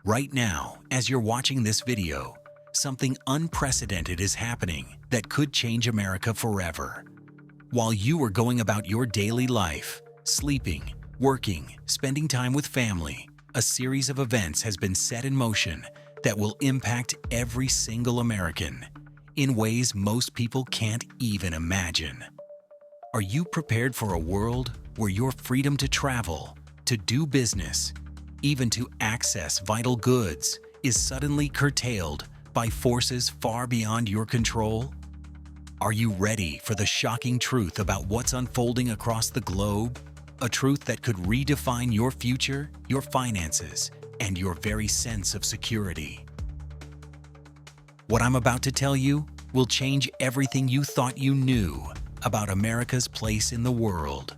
Right now, as you're watching this video, something unprecedented is happening that could change America forever. While you are going about your daily life, sleeping, working, spending time with family, a series of events has been set in motion that will impact every single American in ways most people can't even imagine. Are you prepared for a world where your freedom to travel, to do business, even to access vital goods is suddenly curtailed by forces far beyond your control? Are you ready for the shocking truth about what's unfolding across the globe? A truth that could redefine your future, your finances, and your very sense of security. What I'm about to tell you will change everything you thought you knew about America's place in the world.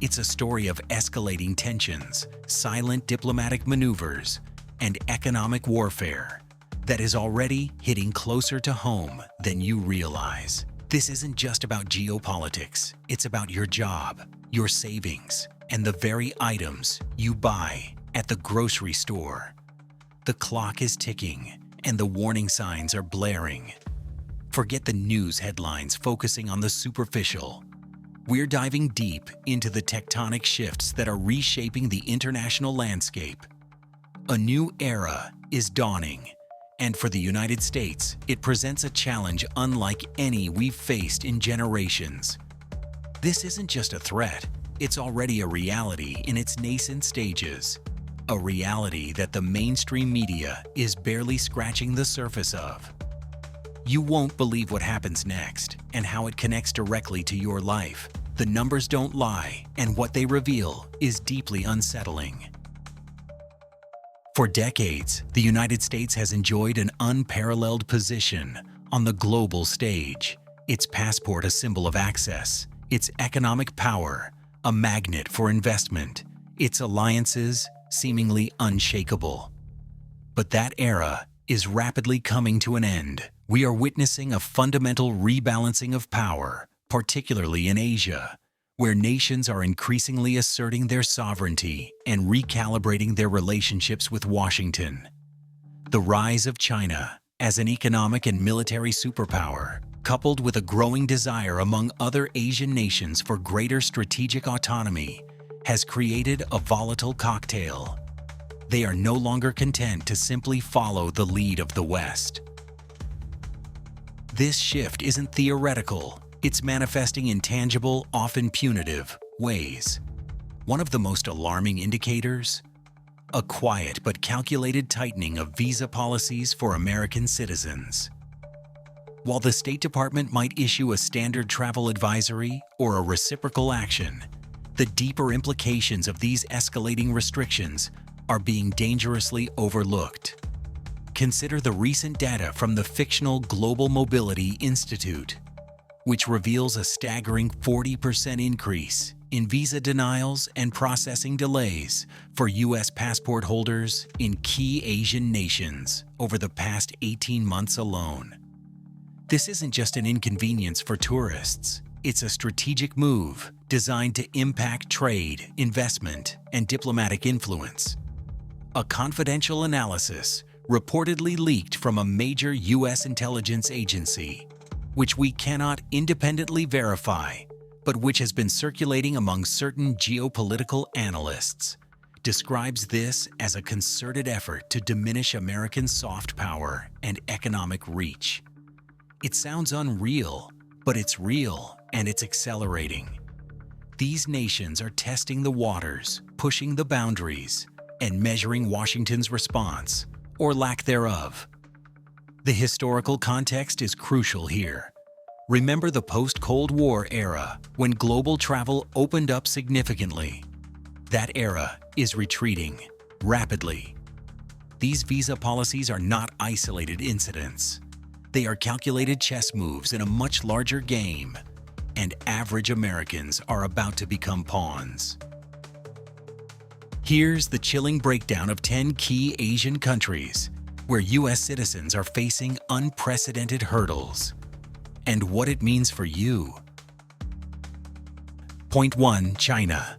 It's a story of escalating tensions, silent diplomatic maneuvers, and economic warfare that is already hitting closer to home than you realize. This isn't just about geopolitics. It's about your job, your savings, and the very items you buy at the grocery store. The clock is ticking, and the warning signs are blaring. Forget the news headlines focusing on the superficial. We're diving deep into the tectonic shifts that are reshaping the international landscape. A new era is dawning, and for the United States, it presents a challenge unlike any we've faced in generations. This isn't just a threat, it's already a reality in its nascent stages. A reality that the mainstream media is barely scratching the surface of. You won't believe what happens next and how it connects directly to your life. The numbers don't lie, and what they reveal is deeply unsettling. For decades, the United States has enjoyed an unparalleled position on the global stage. Its passport a symbol of access, its economic power a magnet for investment, its alliances seemingly unshakable. But that era is rapidly coming to an end. We are witnessing a fundamental rebalancing of power, particularly in Asia, where nations are increasingly asserting their sovereignty and recalibrating their relationships with Washington. The rise of China as an economic and military superpower, coupled with a growing desire among other Asian nations for greater strategic autonomy, has created a volatile cocktail. They are no longer content to simply follow the lead of the West. This shift isn't theoretical, it's manifesting in tangible, often punitive, ways. One of the most alarming indicators? A quiet but calculated tightening of visa policies for American citizens. While the State Department might issue a standard travel advisory or a reciprocal action, the deeper implications of these escalating restrictions are being dangerously overlooked. Consider the recent data from the fictional Global Mobility Institute, which reveals a staggering 40% increase in visa denials and processing delays for U.S. passport holders in key Asian nations over the past 18 months alone. This isn't just an inconvenience for tourists. It's a strategic move designed to impact trade, investment, and diplomatic influence. A confidential analysis reportedly leaked from a major U.S. intelligence agency, which we cannot independently verify, but which has been circulating among certain geopolitical analysts, describes this as a concerted effort to diminish American soft power and economic reach. It sounds unreal, but it's real and it's accelerating. These nations are testing the waters, pushing the boundaries, and measuring Washington's response, or lack thereof. The historical context is crucial here. Remember the post-Cold War era, when global travel opened up significantly. That era is retreating rapidly. These visa policies are not isolated incidents. They are calculated chess moves in a much larger game, and average Americans are about to become pawns. Here's the chilling breakdown of 10 key Asian countries where U.S. citizens are facing unprecedented hurdles, and what it means for you. Point 1. China.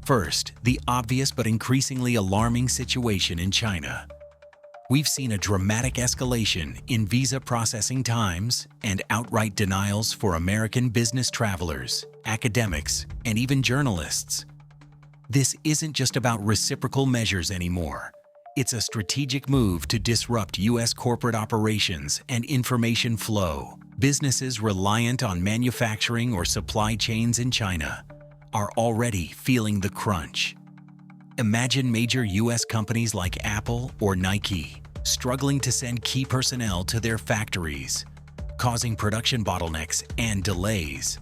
First, the obvious but increasingly alarming situation in China. We've seen a dramatic escalation in visa processing times and outright denials for American business travelers, academics, and even journalists. This isn't just about reciprocal measures anymore. It's a strategic move to disrupt U.S. corporate operations and information flow. Businesses reliant on manufacturing or supply chains in China are already feeling the crunch. Imagine major U.S. companies like Apple or Nike struggling to send key personnel to their factories, causing production bottlenecks and delays.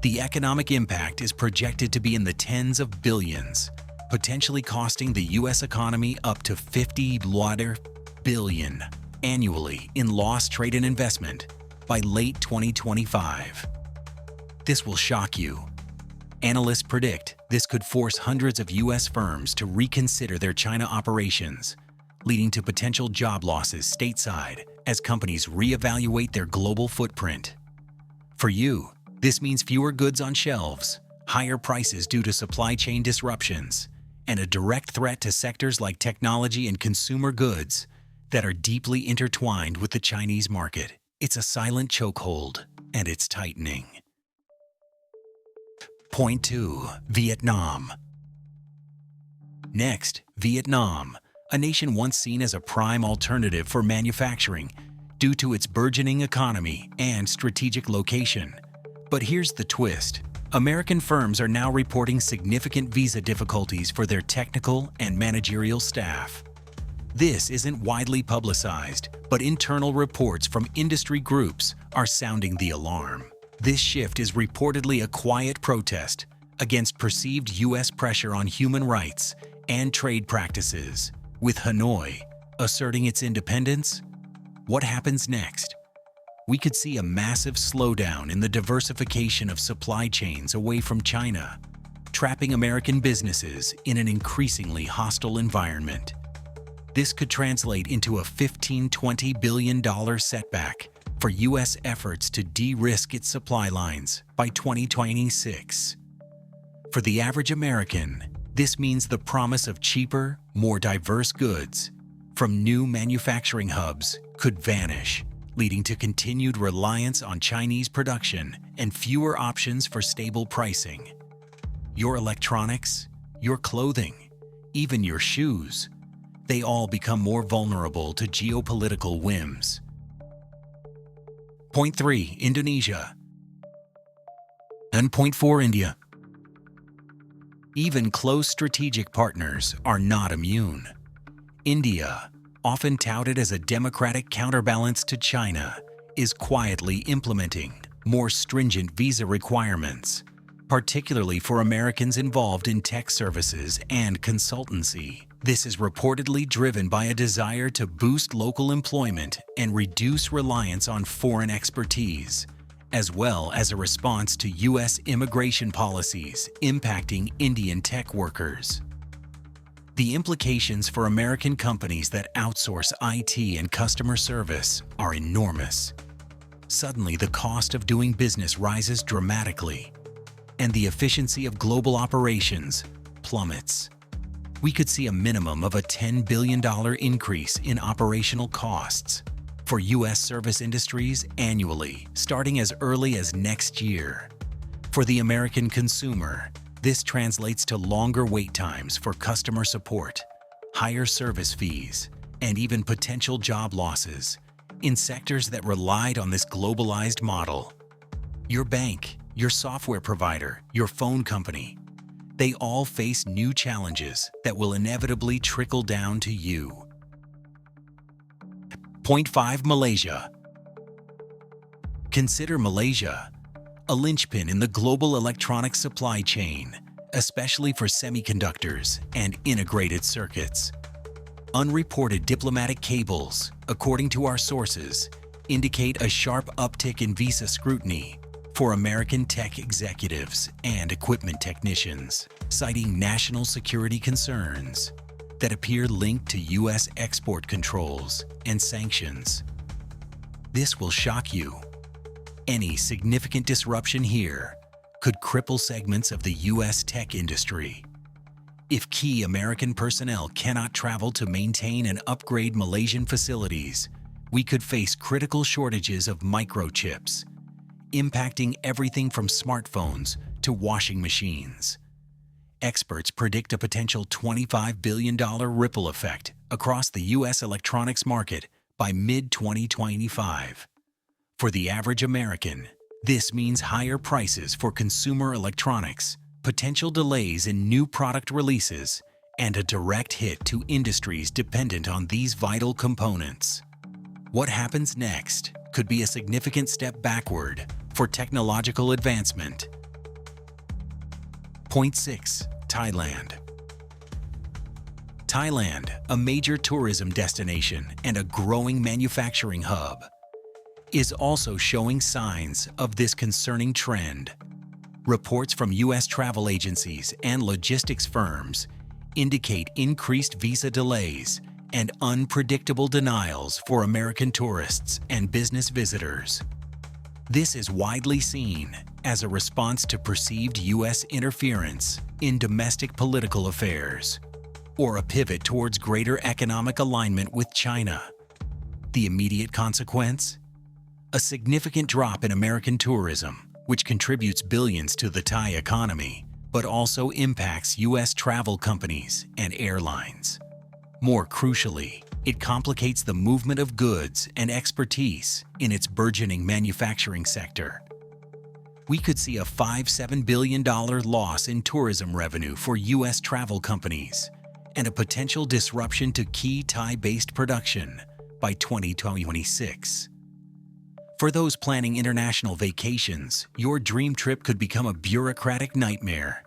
The economic impact is projected to be in the tens of billions, potentially costing the U.S. economy up to $50 billion annually in lost trade and investment by late 2025. This will shock you. Analysts predict this could force hundreds of U.S. firms to reconsider their China operations, leading to potential job losses stateside as companies reevaluate their global footprint. For you, this means fewer goods on shelves, higher prices due to supply chain disruptions, and a direct threat to sectors like technology and consumer goods that are deeply intertwined with the Chinese market. It's a silent chokehold, and it's tightening. Point 2. Vietnam. Next, Vietnam, a nation once seen as a prime alternative for manufacturing due to its burgeoning economy and strategic location. But here's the twist. American firms are now reporting significant visa difficulties for their technical and managerial staff. This isn't widely publicized, but internal reports from industry groups are sounding the alarm. This shift is reportedly a quiet protest against perceived U.S. pressure on human rights and trade practices. With Hanoi asserting its independence, what happens next? We could see a massive slowdown in the diversification of supply chains away from China, trapping American businesses in an increasingly hostile environment. This could translate into a $15–20 billion setback for U.S. efforts to de-risk its supply lines by 2026. For the average American, this means the promise of cheaper, more diverse goods from new manufacturing hubs could vanish, leading to continued reliance on Chinese production and fewer options for stable pricing. Your electronics, your clothing, even your shoes, they all become more vulnerable to geopolitical whims. Point 3. Indonesia. And point 4. India. Even close strategic partners are not immune. India, often touted as a democratic counterbalance to China, is quietly implementing more stringent visa requirements, particularly for Americans involved in tech services and consultancy. This is reportedly driven by a desire to boost local employment and reduce reliance on foreign expertise, as well as a response to U.S. immigration policies impacting Indian tech workers. The implications for American companies that outsource IT and customer service are enormous. Suddenly, the cost of doing business rises dramatically, and the efficiency of global operations plummets. We could see a minimum of a $10 billion increase in operational costs for U.S. service industries annually, starting as early as next year. For the American consumer, this translates to longer wait times for customer support, higher service fees, and even potential job losses in sectors that relied on this globalized model. Your bank, your software provider, your phone company, they all face new challenges that will inevitably trickle down to you. Point 5. Malaysia. Consider Malaysia a linchpin in the global electronics supply chain, especially for semiconductors and integrated circuits. Unreported diplomatic cables, according to our sources, indicate a sharp uptick in visa scrutiny for American tech executives and equipment technicians, citing national security concerns that appear linked to U.S. export controls and sanctions. This will shock you. Any significant disruption here could cripple segments of the U.S. tech industry, If key American personnel cannot travel to maintain and upgrade Malaysian facilities, we could face critical shortages of microchips, impacting everything from smartphones to washing machines. Experts predict a potential $25 billion ripple effect across the U.S. electronics market by mid-2025. For the average American, this means higher prices for consumer electronics, potential delays in new product releases, and a direct hit to industries dependent on these vital components. What happens next could be a significant step backward for technological advancement. Point 6. Thailand. Thailand, a major tourism destination and a growing manufacturing hub, is also showing signs of this concerning trend. Reports from U.S. travel agencies and logistics firms indicate increased visa delays and unpredictable denials for American tourists and business visitors. This is widely seen as a response to perceived U.S. interference in domestic political affairs, or a pivot towards greater economic alignment with China. The immediate consequence? A significant drop in American tourism, which contributes billions to the Thai economy, but also impacts U.S. travel companies and airlines. More crucially, it complicates the movement of goods and expertise in its burgeoning manufacturing sector. We could see a $5-7 billion loss in tourism revenue for U.S. travel companies and a potential disruption to key Thai-based production by 2026. For those planning international vacations, your dream trip could become a bureaucratic nightmare.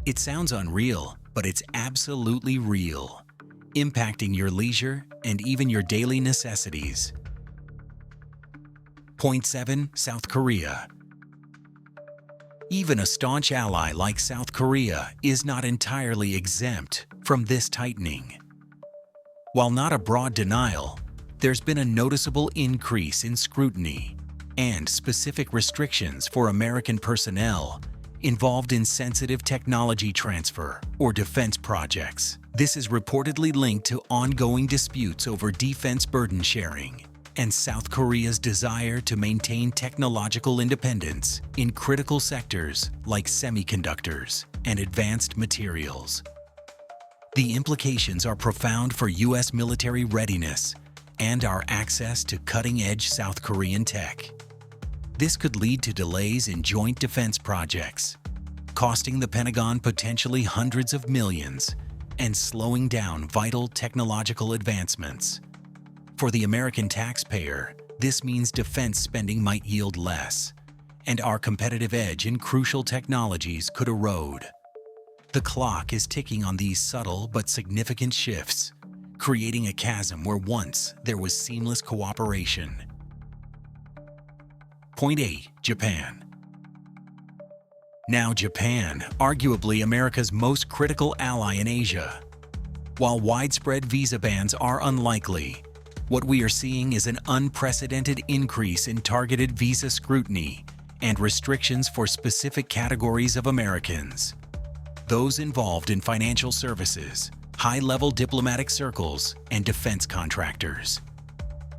It sounds unreal, but it's absolutely real, impacting your leisure and even your daily necessities. Point 7. South Korea. Even a staunch ally like South Korea is not entirely exempt from this tightening. While not a broad denial, there's been a noticeable increase in scrutiny and specific restrictions for American personnel involved in sensitive technology transfer or defense projects. This is reportedly linked to ongoing disputes over defense burden sharing and South Korea's desire to maintain technological independence in critical sectors like semiconductors and advanced materials. The implications are profound for U.S. military readiness and our access to cutting-edge South Korean tech. This could lead to delays in joint defense projects, costing the Pentagon potentially hundreds of millions and slowing down vital technological advancements. For the American taxpayer, this means defense spending might yield less, and our competitive edge in crucial technologies could erode. The clock is ticking on these subtle but significant shifts, creating a chasm where once there was seamless cooperation. Point 8. Japan. Now Japan, arguably America's most critical ally in Asia. While widespread visa bans are unlikely, what we are seeing is an unprecedented increase in targeted visa scrutiny and restrictions for specific categories of Americans. Those involved in financial services, high-level diplomatic circles, and defense contractors.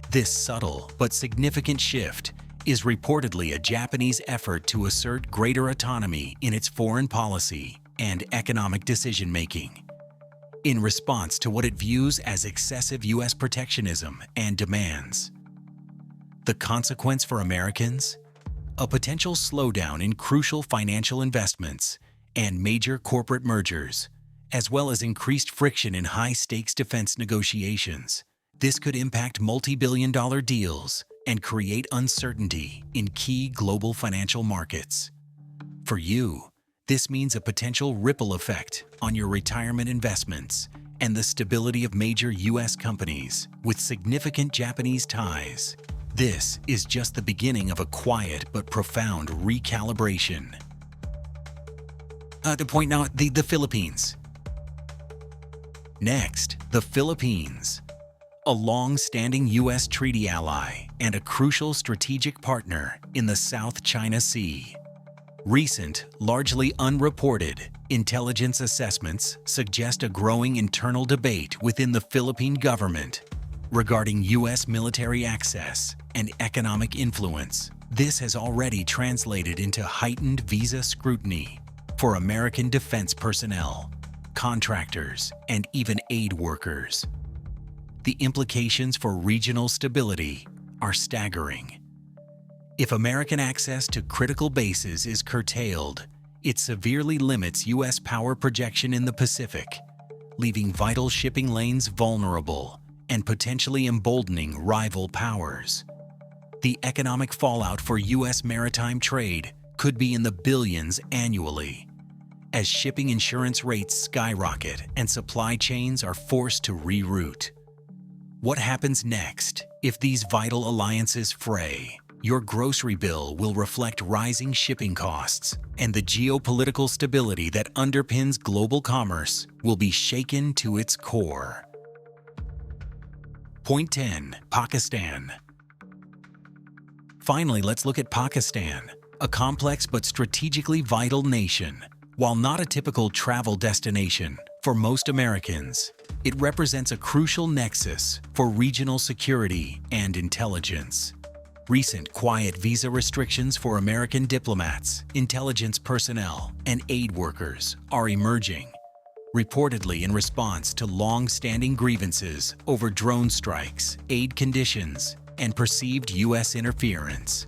This subtle but significant shift is reportedly a Japanese effort to assert greater autonomy in its foreign policy and economic decision-making, in response to what it views as excessive U.S. protectionism and demands. The consequence for Americans? A potential slowdown in crucial financial investments and major corporate mergers, as well as increased friction in high-stakes defense negotiations. This could impact multi-billion-dollar deals and create uncertainty in key global financial markets. For you, this means a potential ripple effect on your retirement investments and the stability of major U.S. companies with significant Japanese ties. This is just the beginning of a quiet but profound recalibration. To point now, the Philippines. Next, the Philippines. A long-standing U.S. treaty ally and a crucial strategic partner in the South China Sea. Recent, largely unreported, Intelligence assessments suggest a growing internal debate within the Philippine government regarding U.S. military access and economic influence. This has already translated into heightened visa scrutiny for American defense personnel, contractors, and even aid workers. The implications for regional stability are staggering. If American access to critical bases is curtailed, it severely limits U.S. power projection in the Pacific, leaving vital shipping lanes vulnerable and potentially emboldening rival powers. The economic fallout for U.S. maritime trade could be in the billions annually, as shipping insurance rates skyrocket and supply chains are forced to reroute. What happens next if these vital alliances fray? Your grocery bill will reflect rising shipping costs, and the geopolitical stability that underpins global commerce will be shaken to its core. Point 10. Pakistan. Finally, let's look at Pakistan, a complex but strategically vital nation. While not a typical travel destination for most Americans, it represents a crucial nexus for regional security and intelligence. Recent quiet visa restrictions for American diplomats, intelligence personnel, and aid workers are emerging, reportedly in response to long-standing grievances over drone strikes, aid conditions, and perceived U.S. interference.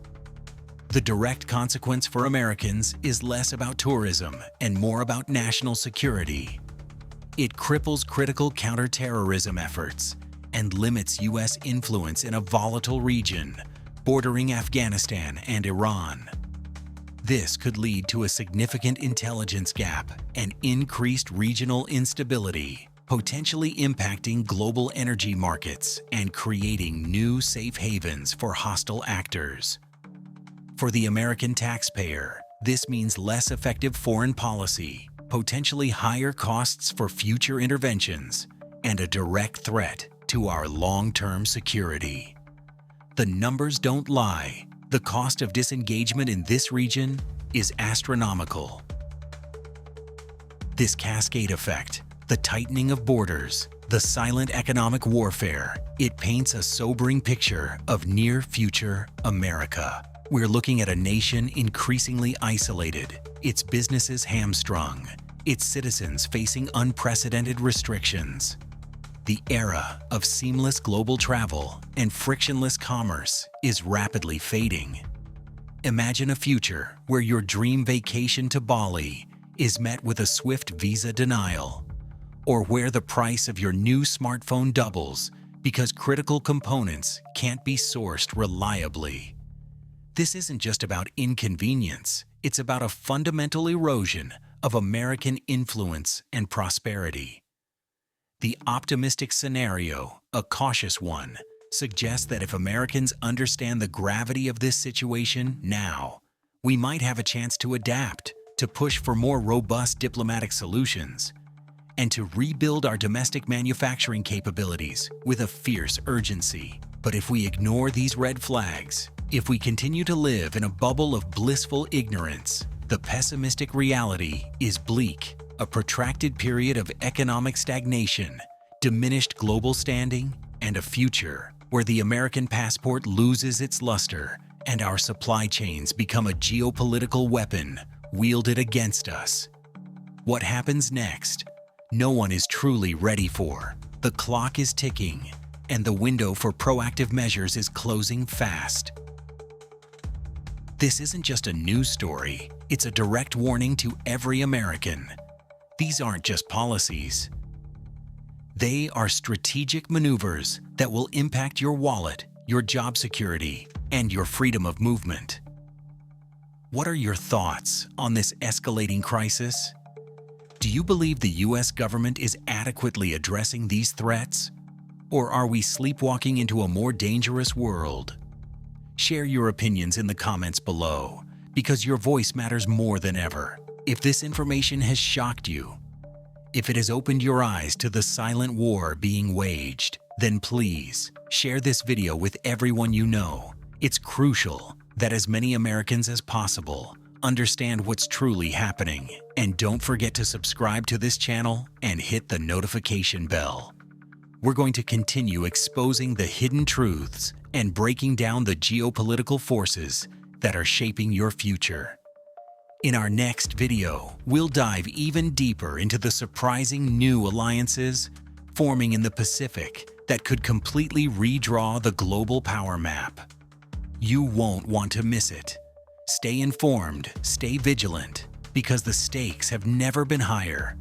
The direct consequence for Americans is less about tourism and more about national security. It cripples critical counterterrorism efforts and limits U.S. influence in a volatile region bordering Afghanistan and Iran. This could lead to a significant intelligence gap and increased regional instability, potentially impacting global energy markets and creating new safe havens for hostile actors. For the American taxpayer, this means less effective foreign policy, potentially higher costs for future interventions, and a direct threat to our long-term security. The numbers don't lie. The cost of disengagement in this region is astronomical. This cascade effect, the tightening of borders, the silent economic warfare, it paints a sobering picture of near-future America. We're looking at a nation increasingly isolated, its businesses hamstrung, its citizens facing unprecedented restrictions. The era of seamless global travel and frictionless commerce is rapidly fading. Imagine a future where your dream vacation to Bali is met with a swift visa denial, or where the price of your new smartphone doubles because critical components can't be sourced reliably. This isn't just about inconvenience, it's about a fundamental erosion of American influence and prosperity. The optimistic scenario, a cautious one, suggests that if Americans understand the gravity of this situation now, we might have a chance to adapt, to push for more robust diplomatic solutions, and to rebuild our domestic manufacturing capabilities with a fierce urgency. But if we ignore these red flags, if we continue to live in a bubble of blissful ignorance, the pessimistic reality is bleak. A protracted period of economic stagnation, diminished global standing, and a future where the American passport loses its luster and our supply chains become a geopolitical weapon wielded against us. What happens next? No one is truly ready for. The clock is ticking, and the window for proactive measures is closing fast. This isn't just a news story, it's a direct warning to every American. These aren't just policies. They are strategic maneuvers that will impact your wallet, your job security, and your freedom of movement. What are your thoughts on this escalating crisis? Do you believe the U.S. government is adequately addressing these threats? Or are we sleepwalking into a more dangerous world? Share your opinions in the comments below, because your voice matters more than ever. If this information has shocked you, if it has opened your eyes to the silent war being waged, then please share this video with everyone you know. It's crucial that as many Americans as possible understand what's truly happening, and don't forget to subscribe to this channel and hit the notification bell. We're going to continue exposing the hidden truths and breaking down the geopolitical forces that are shaping your future. In our next video, we'll dive even deeper into the surprising new alliances forming in the Pacific that could completely redraw the global power map. You won't want to miss it. Stay informed, stay vigilant, because the stakes have never been higher.